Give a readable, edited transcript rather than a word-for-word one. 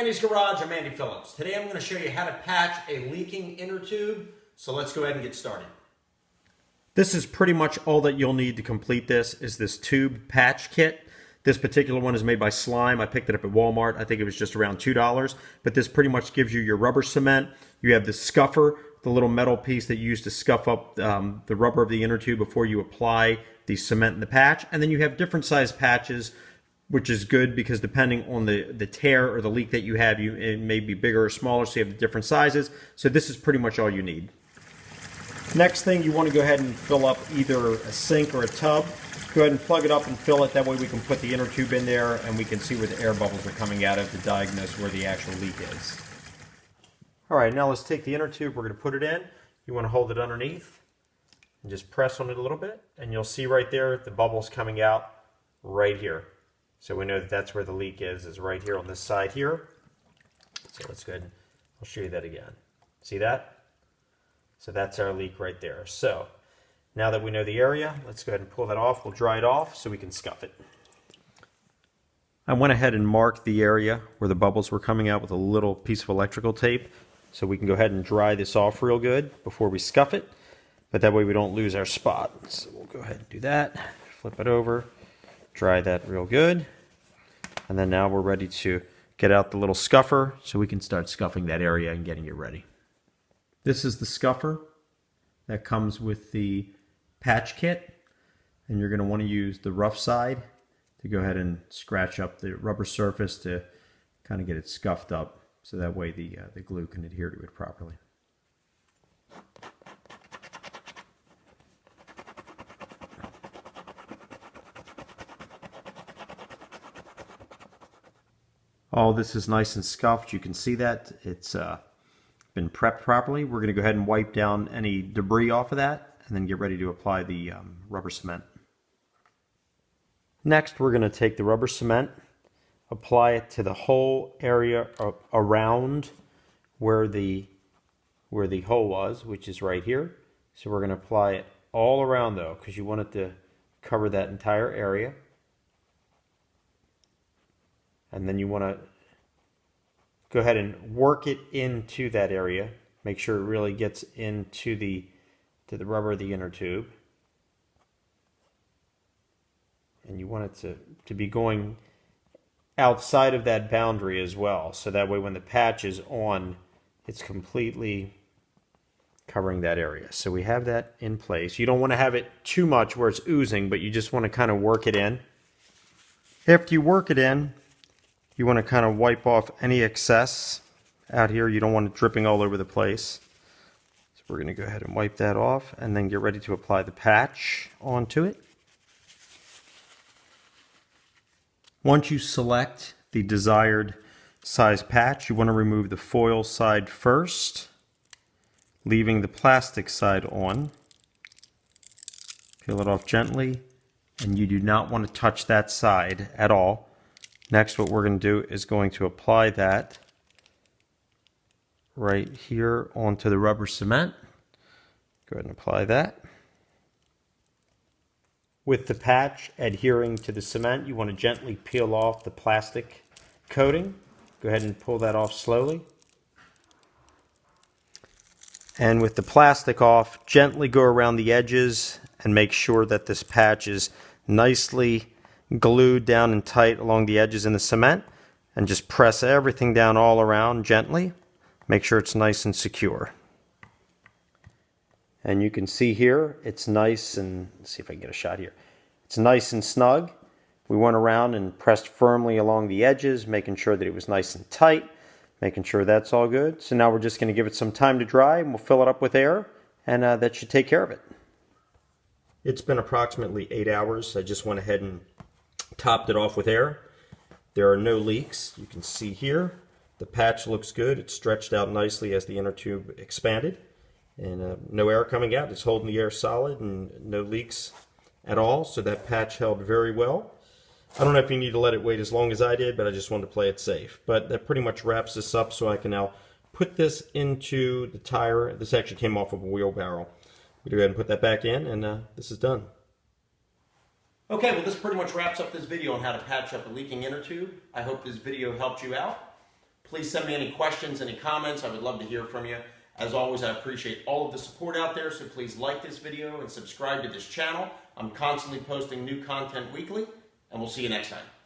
Andy's Garage. I'm Andy Phillips. Today I'm going to show you how to patch a leaking inner tube. So let's go ahead and get started. This is pretty much all that you'll need to complete this is this tube patch kit. This particular one is made by Slime. I picked it up at Walmart. I think it was just around $2. But this pretty much gives you your rubber cement. You have the scuffer, the little metal piece that you use to scuff up the rubber of the inner tube before you apply the cement in the patch. And then you have different size patches, which is good because depending on the tear or the leak that you have, it may be bigger or smaller, so you have different sizes. So this is pretty much all you need. Next thing, you want to go ahead and fill up either a sink or a tub. Go ahead and plug it up and fill it. That way we can put the inner tube in there and we can see where the air bubbles are coming out of to diagnose where the actual leak is. All right, now let's take the inner tube. We're going to put it in. You want to hold it underneath and just press on it a little bit. And you'll see right there the bubbles coming out right here. So we know that that's where the leak is right here on this side here. So let's go ahead and I'll show you that again. See that? So that's our leak right there. So now that we know the area, let's go ahead and pull that off. We'll dry it off so we can scuff it. I went ahead and marked the area where the bubbles were coming out with a little piece of electrical tape so we can go ahead and dry this off real good before we scuff it. But that way we don't lose our spot. So we'll go ahead and do that. Flip it over. Dry that real good. And then now we're ready to get out the little scuffer so we can start scuffing that area and getting it ready. This is the scuffer that comes with the patch kit. And you're going to want to use the rough side to go ahead and scratch up the rubber surface to kind of get it scuffed up so that way the glue can adhere to it properly. All this is nice and scuffed. You can see that it's been prepped properly. We're going to go ahead and wipe down any debris off of that and then get ready to apply the rubber cement. Next, we're going to take the rubber cement, apply it to the whole area around where the hole was, which is right here. So we're going to apply it all around though, because you want it to cover that entire area. And then you want to go ahead and work it into that area. Make sure it really gets into the rubber of the inner tube. And you want it to be going outside of that boundary as well. So that way when the patch is on, it's completely covering that area. So we have that in place. You don't want to have it too much where it's oozing, but you just want to kind of work it in. After you work it in, you want to kind of wipe off any excess out here. You don't want it dripping all over the place. So we're going to go ahead and wipe that off and then get ready to apply the patch onto it. Once you select the desired size patch, you want to remove the foil side first, leaving the plastic side on. Peel it off gently, and you do not want to touch that side at all. Next, what we're going to do is going to apply that right here onto the rubber cement. Go ahead and apply that. With the patch adhering to the cement, you want to gently peel off the plastic coating. Go ahead and pull that off slowly. And with the plastic off, gently go around the edges and make sure that this patch is nicely glued down and tight along the edges in the cement, and just press everything down all around gently. Make sure it's nice and secure. And you can see here it's nice and, let's see if I can get a shot here. It's nice and snug. We went around and pressed firmly along the edges, making sure that it was nice and tight, making sure that's all good. So now we're just going to give it some time to dry and we'll fill it up with air, and that should take care of it. It's been approximately 8 hours. I just went ahead and topped it off with air. There are no leaks. You can see here the patch looks good. It's stretched out nicely as the inner tube expanded, and no air coming out. It's holding the air solid and no leaks at all. So that patch held very well. I don't know if you need to let it wait as long as I did, but I just wanted to play it safe. But that pretty much wraps this up, so I can now put this into the tire. This actually came off of a wheelbarrow. We go ahead and put that back in, and this is done. Okay, well this pretty much wraps up this video on how to patch up a leaking inner tube. I hope this video helped you out. Please send me any questions, any comments. I would love to hear from you. As always, I appreciate all of the support out there, so please like this video and subscribe to this channel. I'm constantly posting new content weekly, and we'll see you next time.